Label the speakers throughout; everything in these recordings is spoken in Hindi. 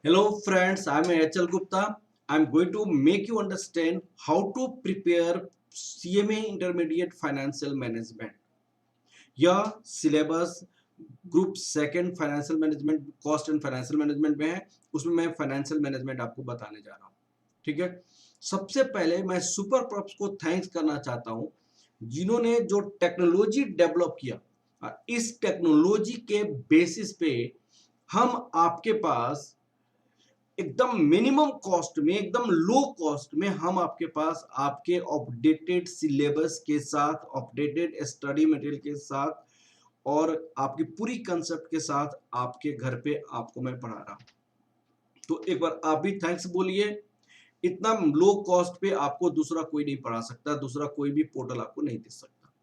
Speaker 1: Hello friends, I am HL Gupta. I am going to make you understand how to prepare CMA Intermediate Financial Management. यह syllabus group second financial management cost and financial management में है। उसमें मैं फाइनेंशियल मैनेजमेंट आपको बताने जा रहा हूँ। ठीक है, सबसे पहले मैं सुपर प्रॉप्स को थैंक्स करना चाहता हूँ जिन्होंने जो टेक्नोलॉजी डेवलप किया। इस टेक्नोलॉजी के बेसिस पे हम आपके पास एकदम मिनिमम कॉस्ट में, एकदम लो कॉस्ट में हम आपके पास आपके अपडेटेड सिलेबस के साथ, अपडेटेड स्टडी मटेरियल के साथ और आपकी पूरी कंसेप्ट के साथ आपके घर पे आपको मैं पढ़ा रहा हूं। तो एक बार आप भी थैंक्स बोलिए। इतना लो कॉस्ट पे आपको दूसरा कोई नहीं पढ़ा सकता, दूसरा कोई भी पोर्टल आपको नहीं दे सकता।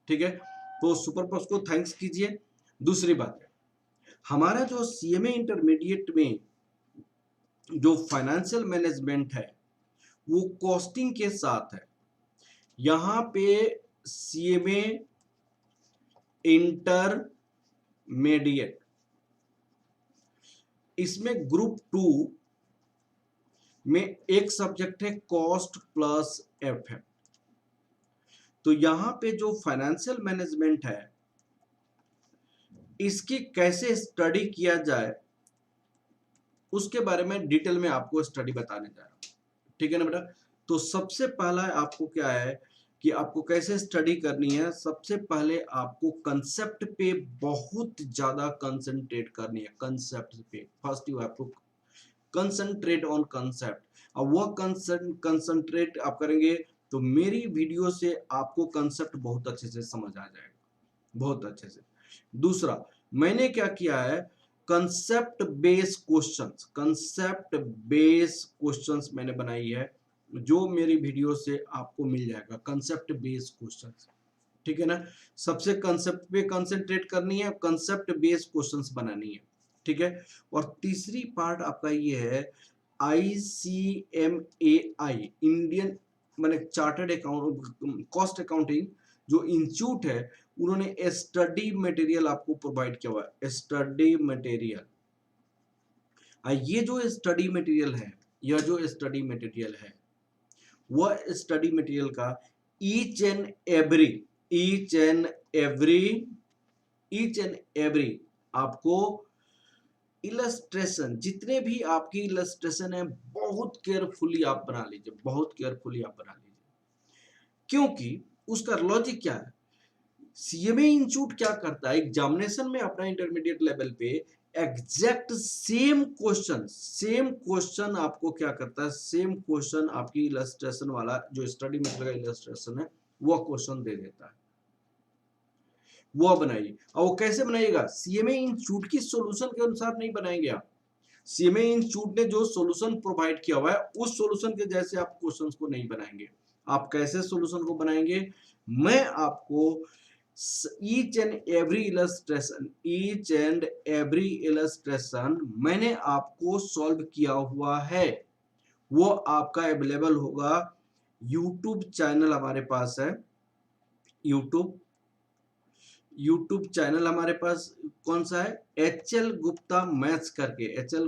Speaker 1: ठीक है, तो सुपर पॉप्स को थैंक्स कीजिए। दूसरी बात है, हमारा जो सीएमए इंटरमीडिएट में जो फाइनेंशियल मैनेजमेंट है वो कॉस्टिंग के साथ है। यहाँ पे सीएमए इंटरमीडिएट, इसमें ग्रुप 2 में एक सब्जेक्ट है कॉस्ट प्लस एफ है। तो यहाँ पे जो फाइनेंशियल मैनेजमेंट है इसकी कैसे स्टडी किया जाए उसके बारे में डिटेल में आपको स्टडी बताने जा रहा हूँ। ठीक है ना बेटा। तो सबसे पहला आपको क्या है कि आपको कैसे स्टडी करनी है। सबसे पहले आपको कंसेप्ट पे बहुत ज्यादा कंसंट्रेट करनी है। कंसेप्ट पे first you have to concentrate on concept. अब वह कंसंट्रेट आप करेंगे तो मेरी वीडियो से आपको कंसेप्ट बहुत अच्छे से समझ आ जाएगा, बहुत अच्छे से। दूसरा मैंने क्या किया है, concept based questions, concept based questions मैंने बनाई है जो मेरी वीडियो से आपको मिल जाएगा। कंसेप्ट बेस्ड क्वेश्चंस, ठीक है ना। सबसे कंसेप्ट पे कंसंट्रेट करनी है, कंसेप्ट बेस्ड क्वेश्चंस बनानी है। ठीक है, और तीसरी पार्ट आपका ये है ICMAI, इंडियन माने चार्टर्ड अकाउंट कॉस्ट अकाउंटिंग जो इंस्टीट्यूट है, उन्होंने स्टडी मटेरियल आपको प्रोवाइड किया हुआ है। स्टडी मटेरियल, ये जो स्टडी मटेरियल है, यह जो स्टडी मटेरियल है वह स्टडी मटेरियल का ईच एंड एवरी आपको इलस्ट्रेशन, जितने भी आपकी इलस्ट्रेशन है बहुत केयरफुली आप बना लीजिए, बहुत केयरफुली आप बना लीजिए। क्योंकि उसका लॉजिक क्या है, सीएमए इंस्टीट्यूट क्या करता है एग्जामिनेशन में अपना इंटरमीडिएट लेवल पे एग्जैक्ट सेम क्वेश्चन आपको क्या करता है, सेम क्वेश्चन आपकी इलस्ट्रेशन वाला जो स्टडी मटेरियल का इलस्ट्रेशन है वह क्वेश्चन दे देता है। वो बनाइए। और वो कैसे बनाइएगा, सीएमए इंस्टीट्यूट की सॉल्यूशन के अनुसार नहीं बनाएंगे आप। सीएमए इंस्टीट्यूट ने जो सॉल्यूशन प्रोवाइड किया हुआ है उस सॉल्यूशन के जैसे आप क्वेश्चंस को नहीं बनाएंगे। आप कैसे सॉल्यूशन को बनाएंगे, मैं आपको ईच एंड एवरी इलस्ट्रेशन मैंने आपको सॉल्व किया हुआ है। वो आपका अवेलेबल होगा यूट्यूब चैनल हमारे पास है। यूट्यूब चैनल हमारे पास कौन सा है, HL गुप्ता मैथ्स करके, HL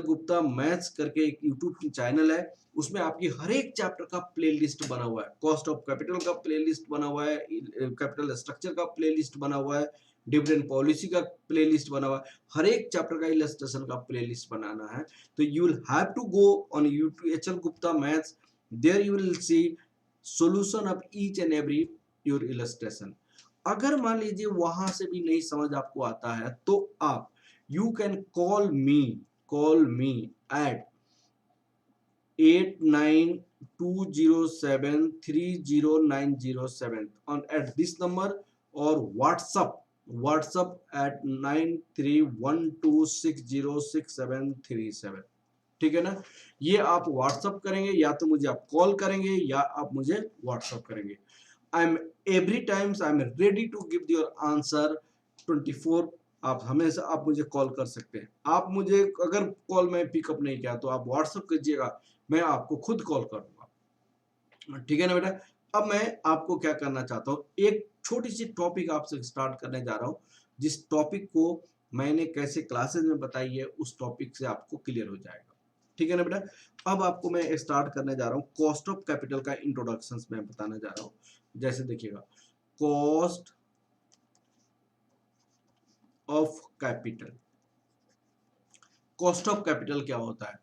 Speaker 1: गुप्ता मैथ्स करके एक यूट्यूब चैनल है। उसमें आपकी हर एक चैप्टर का प्लेलिस्ट बना हुआ है। कॉस्ट ऑफ कैपिटल का प्लेलिस्ट बना हुआ है, कैपिटल स्ट्रक्चर का प्लेलिस्ट बना हुआ है, डिविडेंड पॉलिसी का प्लेलिस्ट बना हुआ है। हर एक चैप्टर का इलस्ट्रेशन का प्लेलिस्ट बनाना है तो you will have to go on YouTube HL Gupta maths, there you will see solution of each and every your illustration. अगर मान लीजिए वहां से भी नहीं समझ आपको आता है तो आप you can call me at 8920730907 on at this number, और WhatsApp at 9312606737। ठीक है ना। ये आप WhatsApp करेंगे या तो मुझे आप कॉल करेंगे या आप मुझे WhatsApp करेंगे। I am ready to give your answer 24। आप हमेशा आप मुझे कॉल कर सकते हैं। आप मुझे अगर कॉल में पिकअप नहीं किया तो आप WhatsApp कीजिएगा, मैं आपको खुद कॉल कर दूंगा। ठीक है ना बेटा। अब मैं आपको क्या करना चाहता हूँ, एक छोटी सी टॉपिक आपसे स्टार्ट करने जा रहा हूँ जिस टॉपिक को मैंने कैसे क्लासेस में बताई है उस टॉपिक से आपको क्लियर हो जाएगा। ठीक है ना बेटा। अब आपको मैं स्टार्ट करने जा रहा हूँ कॉस्ट ऑफ कैपिटल का इंट्रोडक्शन मैं बताने जा रहा हूँ। जैसे देखिएगा, cost of capital, cost of capital क्या होता है?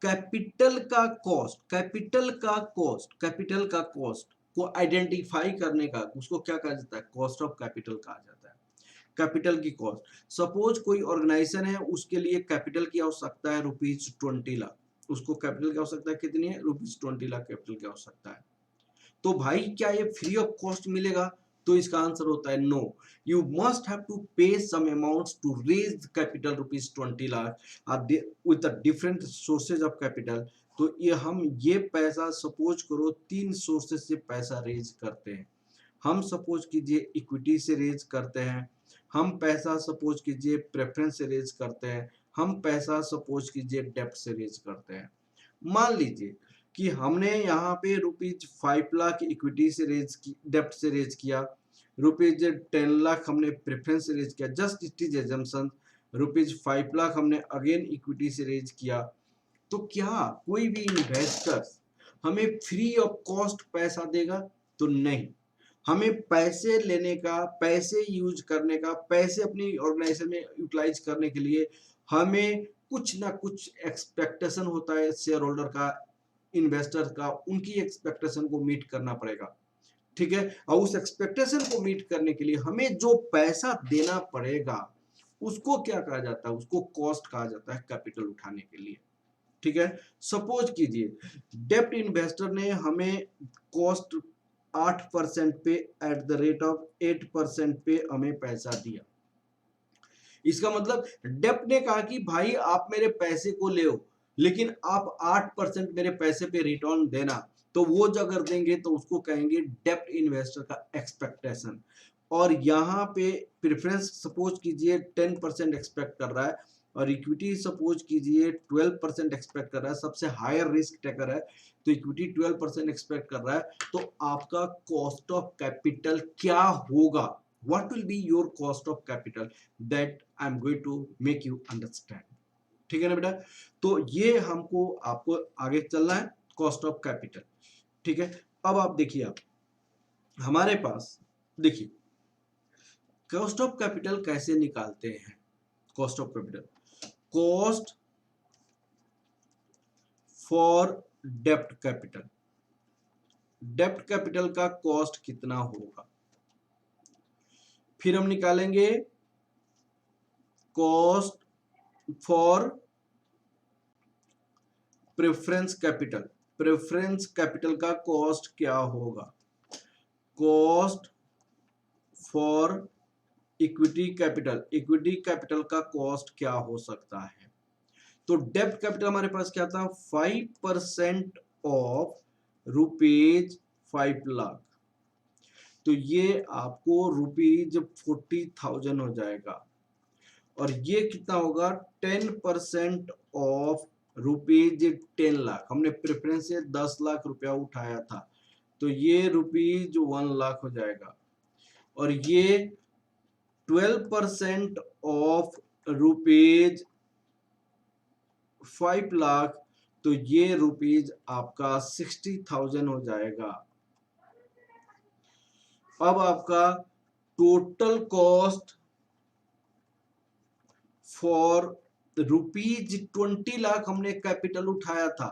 Speaker 1: कैपिटल का कॉस्ट, कैपिटल का कॉस्ट, कैपिटल का कॉस्ट को आइडेंटिफाई करने का उसको क्या कहा जाता है? कॉस्ट ऑफ कैपिटल कहा जाता है। कैपिटल की कॉस्ट, सपोज कोई ऑर्गेनाइजेशन है, उसके लिए कैपिटल की आवश्यकता है ₹20 लाख, उसको कैपिटल की आवश्यकता कितनी है? ₹20 लाख कैपिटल की आवश्यकता है। तो भाई क्या ये फ्री ऑफ कॉस्ट मिलेगा? तो इसका आंसर होता है no, you must have to pay some amounts to raise capital ₹20 lakh with different sources of capital. तो ये पैसा सपोज करो 3 सोर्सेज से पैसा रेज करते हैं। हम सपोज कीजिए इक्विटी से रेज करते हैं, हम पैसा सपोज कीजिए प्रेफरेंस से रेज करते हैं, हम पैसा सपोज कीजिए डेप्ट से रेज करते हैं। मान लीजिए कि हमने यहाँ पे ₹5 लाख इक्विटी से रेज की, डेप्ट से रेज किया, ₹10 लाख हमने प्रेफरेंस से रेज किया, just it is assumption, ₹5 lakh हमने अगेन इक्विटी से रेज किया। तो क्या कोई भी इन्वेस्टर हमें फ्री ऑफ कॉस्ट पैसा देगा? तो नहीं, हमें पैसे लेने का, पैसे यूज करने का, पैसे अपनी ऑर्गेनाइजेशन में यूटिलाइज करने के लिए हमें कुछ ना कुछ एक्सपेक्टेशन होता है शेयर होल्डर का, इन्वेस्टर का, उनकी एक्सपेक्टेशन को मीट करना पड़ेगा। ठीक है, और उस एक्सपेक्टेशन को मीट करने के लिए हमें जो पैसा देना पड़ेगा उसको क्या कहा जाता है? उसको कॉस्ट कहा जाता है कैपिटल उठाने के लिए। ठीक है, सपोज कीजिए डेप्ट इन्वेस्टर ने हमें कॉस्ट 8% पे एट द रेट ऑफ 8% पे हमें पैसा दिया। इसका मतलब डेप्ट ने कहा कि भाई आप मेरे पैसे को ले हो, लेकिन आप 8% मेरे पैसे पे रिटर्न देना। तो वो जो अगर देंगे तो उसको कहेंगे डेप्ट इन्वेस्टर का एक्सपेक्टेशन। और यहाँ पे प्रेफरेंस सपोज कीजिए 10% एक्सपेक्ट कर रहा है, और इक्विटी सपोज कीजिए 12% एक्सपेक्ट कर रहा है, सबसे हायर रिस्क टेकर है, तो इक्विटी 12% एक्सपेक्ट कर रहा है। तो आपका कॉस्ट ऑफ कैपिटल क्या होगा? What will be your cost of capital? That I'm going to make you understand. ठीक है ना बेटा। तो ये हमको आपको आगे चलना है कॉस्ट ऑफ कैपिटल। ठीक है, अब आप देखिए, आप हमारे पास देखिए कॉस्ट ऑफ कैपिटल कैसे निकालते हैं। Cost of capital, cost for dept capital, dept capital का कॉस्ट कितना होगा, फिर हम निकालेंगे cost for preference capital, preference capital का कॉस्ट क्या होगा, cost for equity capital, equity capital का कॉस्ट क्या हो सकता है। तो डेब्ट कैपिटल हमारे पास क्या था, 5% ऑफ ₹5 लाख, तो ये आपको ₹40,000 हो जाएगा। और ये कितना होगा, 10% ऑफ ₹10 लाख, हमने प्रेफरेंस से 10 लाख रुपया उठाया था, तो ये ₹1 लाख हो जाएगा। और ये 12% ऑफ ₹5 लाख, तो ये रुपीज आपका 60,000 हो जाएगा। अब आपका टोटल कॉस्ट फॉर ₹20 लाख हमने कैपिटल उठाया था,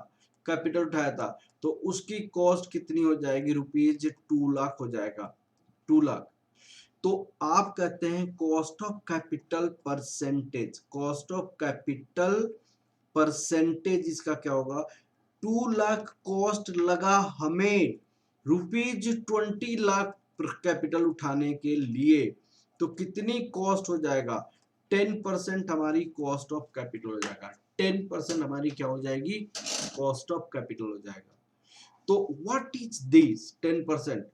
Speaker 1: कैपिटल उठाया था, तो उसकी कॉस्ट कितनी हो जाएगी, ₹2 लाख हो जाएगा, 2 लाख। तो आप कहते हैं cost of capital percentage, cost of capital percentage इसका क्या होगा, 2 लाख कॉस्ट लगा हमें ₹20 लाख कैपिटल उठाने के लिए, तो कितनी कॉस्ट हो जाएगा, 10% हमारी कॉस्ट ऑफ कैपिटल हो जाएगा, 10% हमारी क्या हो जाएगी, कॉस्ट ऑफ कैपिटल हो जाएगा। तो व्हाट इज दिस 10%,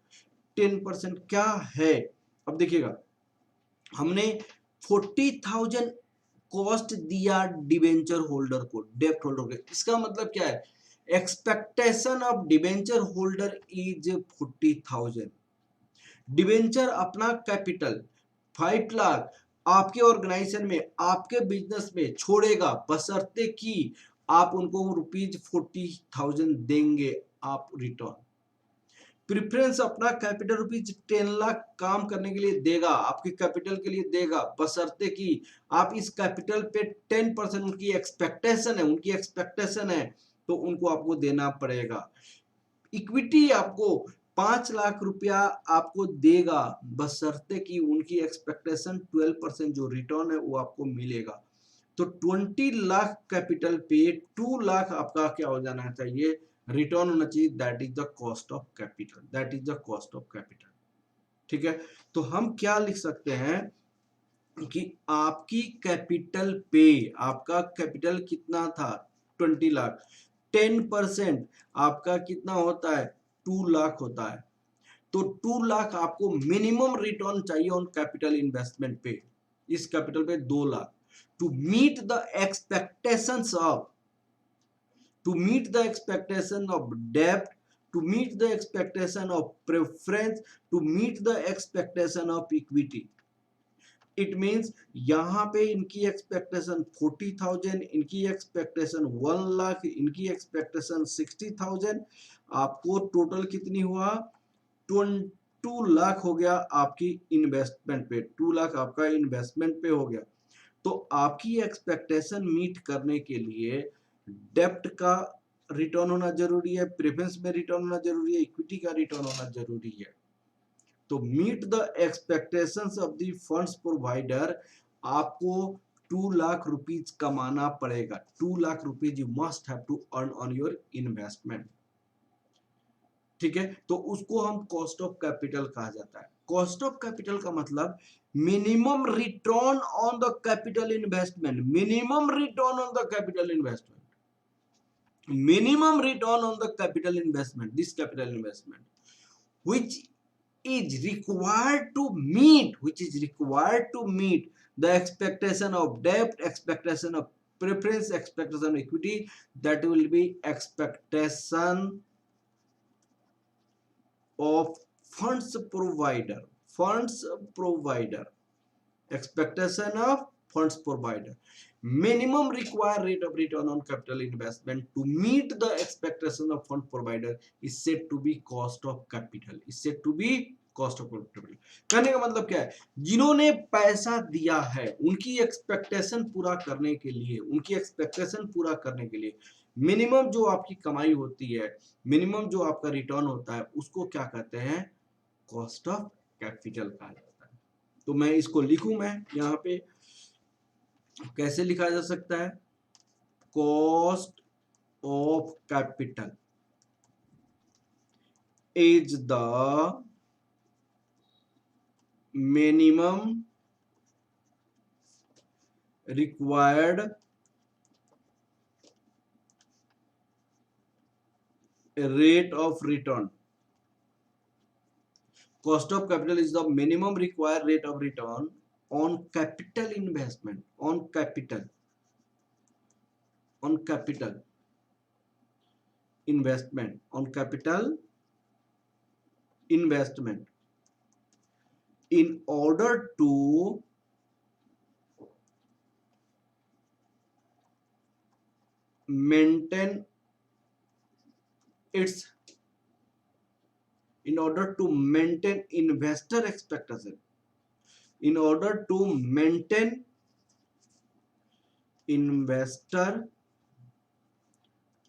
Speaker 1: 10% क्या है। अब देखिएगा, हमने 40,000 कॉस्ट दिया डिबेंचर होल्डर को, डेप्ट होल्डर को, इसका मतलब क्या है, expectation of debenture holder is 40,000, debenture अपना कैपिटल 5 लाख, आपके ऑर्गेनाइजेशन में, आपके बिजनेस में छोड़ेगा, बशर्ते कि आप उनको ₹40,000 देंगे आप रिटर्न। प्रेफरेंस अपना कैपिटल ₹10 लाख काम करने के लिए देगा, आपके कैपिटल के लिए देगा, बशर्ते कि आप इस कैपिटल पे 10% उनकी एक्सपेक्टेशन है तो उनको आपको देना पड़ेगा। इक्विटी आपको 5 लाख रुपया आपको देगा, बशर्ते कि उनकी एक्सपेक्टेशन 12% जो रिटर्न है वो आपको मिलेगा। तो 20 लाख कैपिटल पे 2 लाख आपका क्या हो जाना चाहिए, रिटर्न होना चाहिए। That is the cost of capital, that is the cost of capital. ठीक है, तो हम क्या लिख सकते हैं कि आपकी कैपिटल पे, आपका कैपिटल कितना था 20 लाख, 10% आपका कितना होता है 2 लाख होता है। तो 2 लाख आपको मिनिमम रिटर्न चाहिए ऑन कैपिटल इन्वेस्टमेंट पे, इस कैपिटल पे 2 lakh, to meet the expectations of, to meet the expectation of debt, to meet the expectation of preference, to meet the expectation of equity. It means यहाँ पे इनकी एक्सपेक्टेशन 40,000, इनकी एक्सपेक्टेशन 1 लाख, इनकी एक्सपेक्टेशन 60,000, आपको टोटल कितनी हुआ 2 लाख हो गया आपकी इन्वेस्टमेंट पे, 2 लाख आपका इन्वेस्टमेंट पे हो गया। तो आपकी एक्सपेक्टेशन मीट करने के लिए डेप्ट का रिटर्न होना जरूरी है, प्रेफरेंस में रिटर्न होना जरूरी है, इक्विटी का रिटर्न होना जरूरी है। तो meet the expectations of the funds provider, आपको 2 लाख रुपीज कमाना पड़ेगा। 2 lakh rupees you must have to earn on your investment. ठीक है, तो उसको हम कॉस्ट ऑफ कैपिटल कहा जाता है। कॉस्ट ऑफ कैपिटल का मतलब minimum return on the capital investment, minimum return on the capital investment, minimum return on the capital investment, this capital investment which is required to meet, the expectation of debt, expectation of preference, expectation of equity, that will be expectation of funds provider, expectation of funds provider. Minimum required rate of return on capital investment to meet the expectation of fund provider is said to be cost of capital, कहने का मतलब क्या है, जिन्होंने पैसा दिया है उनकी एक्सपेक्टेशन पूरा करने के लिए मिनिमम जो आपकी कमाई होती है, मिनिमम जो आपका रिटर्न होता है, उसको क्या कहते हैं, कॉस्ट ऑफ कैपिटल कहा जाता है। तो मैं इसको लिखूं, मैं यहाँ पे कैसे लिखा जा सकता है, cost of capital is the minimum required rate of return. Cost of capital is the minimum required rate of return on capital investment, on capital investment, in order to maintain investor expectation, in order to maintain investor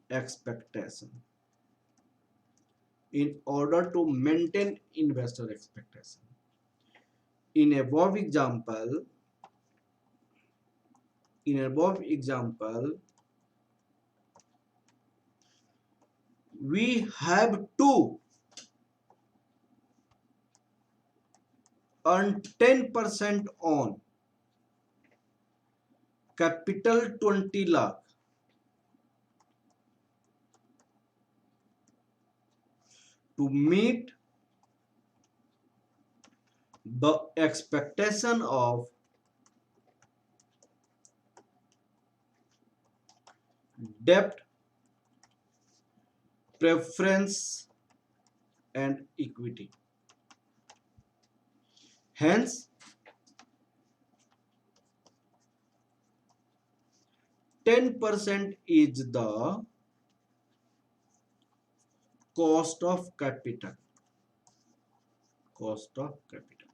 Speaker 1: expectation, in order to maintain investor expectation. In above example, we have to earn 10% on capital 20 lakh to meet the expectation of debt, preference and equity. Hence 10% is the cost of capital. Cost of capital,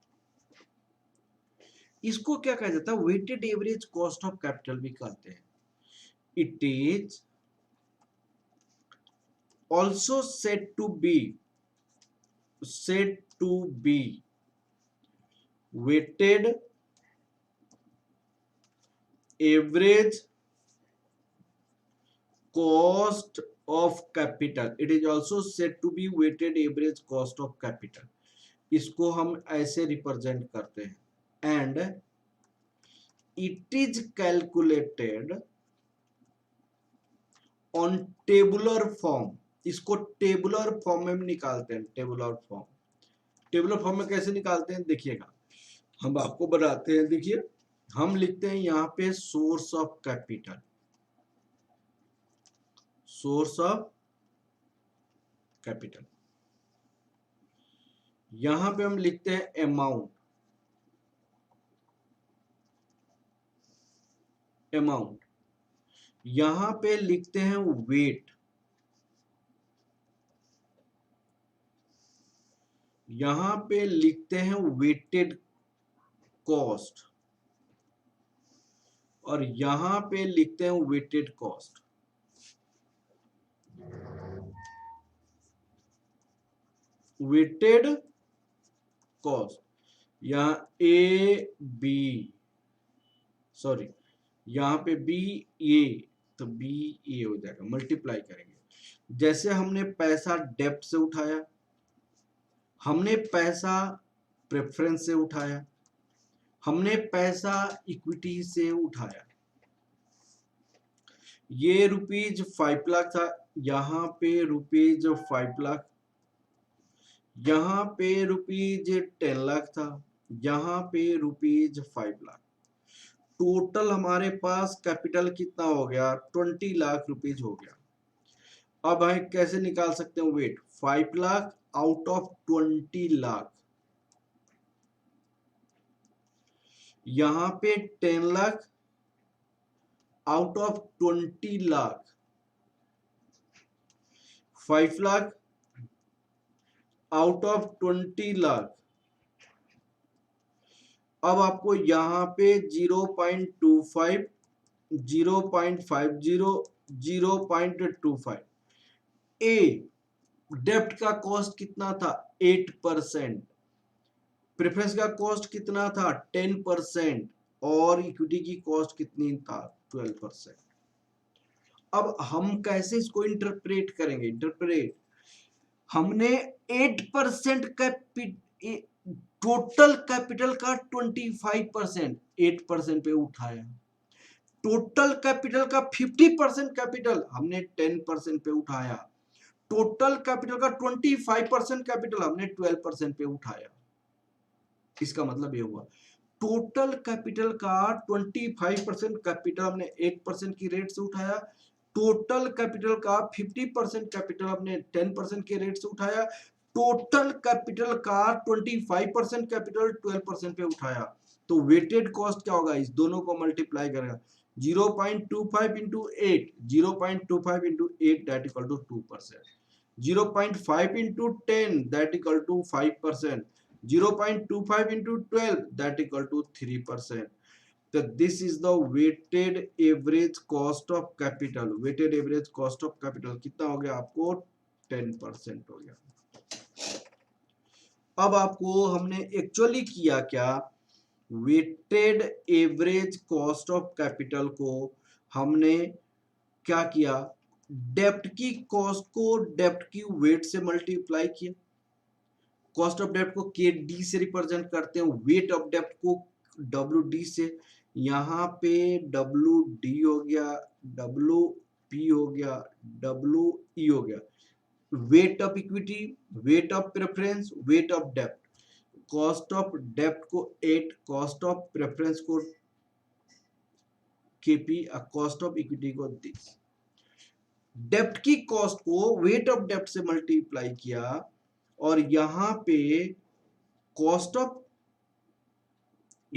Speaker 1: इसको क्या कहा जाता है? Weighted average cost of capital भी कहते हैं. It is also said to be weighted average cost of capital. It is also said to be weighted average cost of capital. इसको हम ऐसे रिप्रेजेंट करते हैं. And it is calculated on tabular form. इसको टेबुलर फॉर्म में निकालते हैं. टेबुलर फॉर्म में कैसे निकालते हैं देखिएगा, हम आपको बताते हैं. देखिए हम लिखते हैं यहाँ पे source of capital. Source of capital, यहां पे हम लिखते हैं अमाउंट. यहां पे लिखते हैं वेट. यहां पे लिखते हैं वेटेड कॉस्ट. और यहां पे लिखते हैं वेटेड कॉस्ट. वेटेड कॉस्ट, यहाँ ए बी, सॉरी यहाँ पे बी ए, तो बी ए हो जाएगा. मल्टीप्लाई करेंगे. जैसे हमने पैसा डेब्ट से उठाया, हमने पैसा प्रेफरेंस से उठाया, हमने पैसा इक्विटी से उठाया. ये रुपीज 5 लाख था, यहाँ पे रुपीज 5 लाख, यहाँ पे रुपीज 10 लाख था, यहाँ पे रुपीज 5 लाख. टोटल हमारे पास कैपिटल कितना हो गया? 20 लाख रुपीज हो गया. अब हम कैसे निकाल सकते हैं weight? 5 lakh out of 20 lakh. यहाँ पे 10 lakh out of 20 lakh. 5 lakh out of 20 lakh. अब आपको यहां पे 0.25, 0.50, 0.25. ए डेब्ट का कॉस्ट कितना था? 8%. प्रेफरेंस का कॉस्ट कितना था? 10%. और इक्विटी की कॉस्ट कितनी था? 12%. अब हम कैसे इसको इंटरप्रेट करेंगे? हमने 8% टोटल कैपिटल का 25% 8% पे उठाया. टोटल कैपिटल का 50% कैपिटल हमने 10% पे उठाया. टोटल कैपिटल का 25% कैपिटल हमने 12% पे उठाया. इसका मतलब ये हुआ टोटल कैपिटल का 25% कैपिटल हमने 8% की रेट से उठाया. टोटल कैपिटल का 50% कैपिटल हमने 10% के रेट से उठाया. टोटल कैपिटल का 25% कैपिटल 12% पे उठाया. तो वेटेड कॉस्ट क्या होगा? इस दोनों को मल्टीप्लाई करेगा. 0.25 into 8, 0.25 into 8 that equal to 2%. 0.5 into 10 that equal to 5%. 0.25 into 12 that equal to 3%. So this is the weighted average cost of capital. Weighted average cost of capital कितना हो गया आपको? 10% हो गया. अब आपको हमने एक्चुअली किया क्या? Weighted average cost of capital को हमने क्या किया? डेब्ट की कॉस्ट को डेब्ट की वेट से मल्टीप्लाई किया. कॉस्ट ऑफ डेब्ट को के डी से रिप्रेजेंट करते हैं, वेट ऑफ डेब्ट को डब्ल्यू डी से. यहाँ पे डब्ल्यू डी हो गया, डब्ल्यू पी हो गया, डब्ल्यू ई हो गया. Wait of equity, wait of preference, weight of डेब्ट. कॉस्ट ऑफ डेब्ट को 8, कॉस्ट ऑफ प्रेफरेंस को केपी, कॉस्ट ऑफ इक्विटी को 30. डेब्ट की कॉस्ट को वेट ऑफ डेब्ट से मल्टीप्लाई किया और यहां पे कॉस्ट ऑफ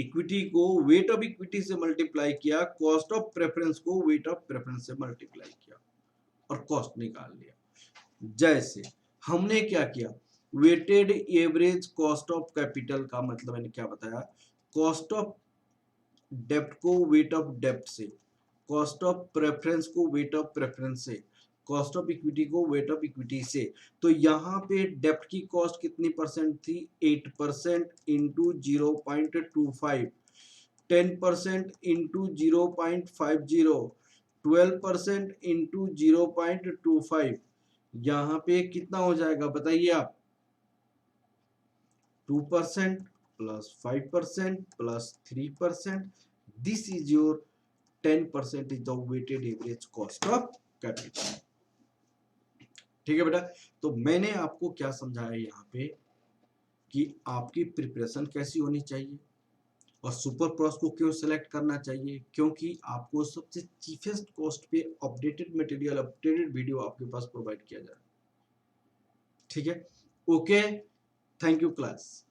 Speaker 1: इक्विटी को वेट ऑफ इक्विटी से मल्टीप्लाई किया, कॉस्ट ऑफ प्रेफरेंस को वेट ऑफ प्रेफरेंस से मल्टीप्लाई किया और कॉस्ट निकाल लिया। जैसे हमने क्या किया, weighted average cost of capital का मतलब मैंने क्या बताया, कॉस्ट ऑफ डेप्ट को वेट ऑफ डेप्ट से, कॉस्ट ऑफ प्रेफरेंस को वेट ऑफ प्रेफरेंस से, कॉस्ट ऑफ इक्विटी को वेट ऑफ इक्विटी से। तो यहाँ पे डेप्ट की कॉस्ट कितनी परसेंट थी, 8% इंटू 0.25, 10% इंटू 0.50, 12% इंटू 0.25, यहाँ पे कितना हो जाएगा बताइए आप, 2% plus 5% plus 3%, this is your 10% is the weighted average cost of capital. ठीक है बेटा, तो मैंने आपको क्या समझाया यहाँ पे कि आपकी प्रिपरेशन कैसी होनी चाहिए और सुपर प्रॉस को क्यों सेलेक्ट करना चाहिए, क्योंकि आपको सबसे चीपेस्ट कॉस्ट पे अपडेटेड मटेरियल, अपडेटेड वीडियो आपके पास प्रोवाइड किया जा रहा है। ठीक है, ओके, थैंक यू क्लास।